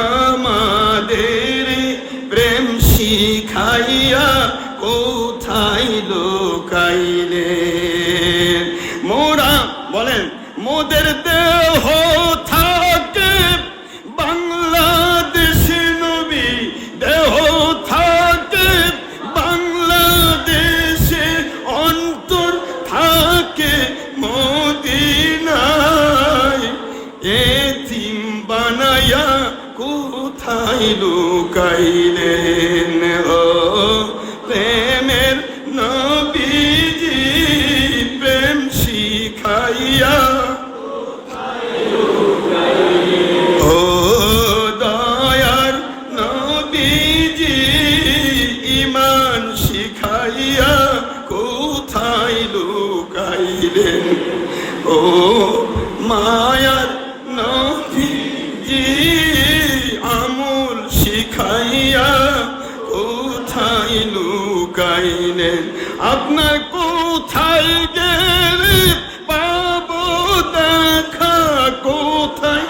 আমাদের প্রেম শিখাইয়া কোথায় লুকাইলেন। মোরা বলেন মোদের দেহ থাকে বাংলাদেশে, নবী দেহ থাকে বাংলাদেশে, অন্তর থাকে মদিনায়। এতিম বানায়া কোথায় লুকাইলেন। ও প্রেমের নবীজি প্রেম শিখাইয়া, ও দয়ার নবীজি ঈমান শিখাইয়া কোথায় লুকাইলেন। ও মায়ার নবীজি আমল শিখাইয়া কোথায় লুকাইলেন। আপনার কোথায় গেলে পাবো দেখা, কোথায়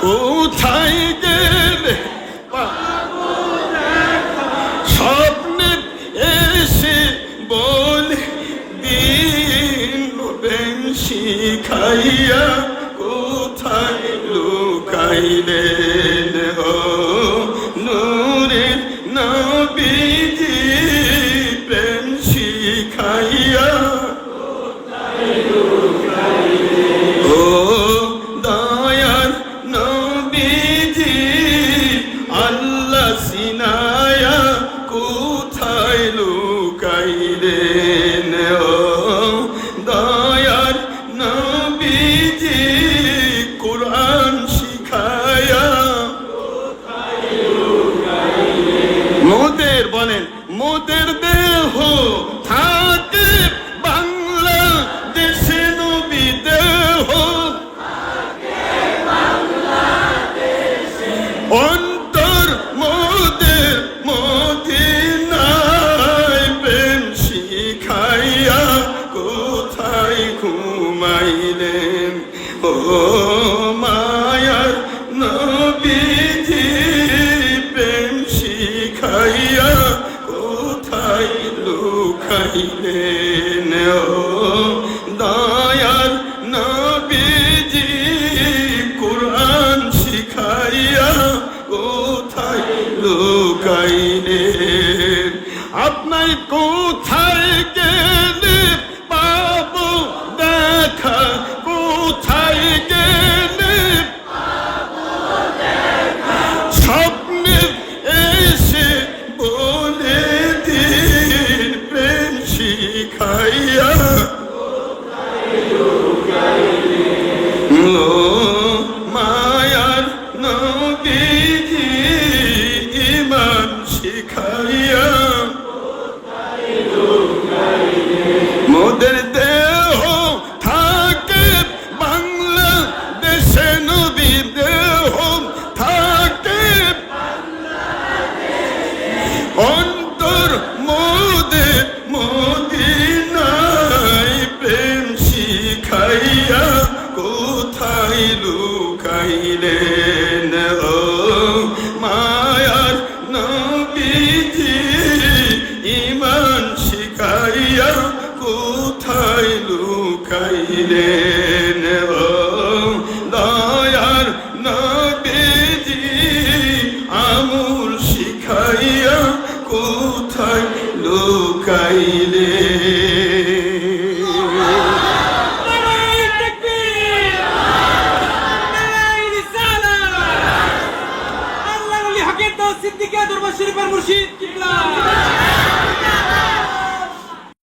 কোথায় গেলে পাবো দেখা, স্বপ্নে এসে বলে দিন প্রেম শিখাইয়া কোথায় লুকাইলেন। ও নূরের নবীজি প্রেম শিখাইয়া কোথায় লুকাইলেন। ও দয়ার নবীজি আল্লাহ সিনায়া কোথায় লুকাইলেন। ও দয়ার নবীজি কুরআন শিখায়া কোথায় লুকাইলেন। মোদের বলেন মোদের দেহ থাকে বাংলাদেশে, নবী দেহ অন্তর মোদের মদিনায়। প্রেম শিখাইয়া কোথায় ঘুমাইলেন। ও মায়ার নবীজি প্রেম শিখাইয়া কোথায় লুকাইলেন। ও দয়ার নবীজি কুরআন শিখাইয়া কোথায় লুকাইলেন। আপনার কোথায় গেলে পাবো দেখা, কোথায় গেলে পাবো দেখা, স্বপ্নে এসে বলে দিন প্রেম শিখাইয়া কোথায় লুকাইলেন। ও মায়ার নবীজি ঈমান শিখাইয়া কোথায় লুকাইলেন। মোদের দেহ থাকে বাংলাদেশে, নবী দেহ থাকে অন্তর মোদের মদিনায়। প্রেম শিখাইয়া কোথায় লুকাইলেন। ও মায়ার নবীজি ঈমান শিখাইয়া কোথায় লুকাইলেন।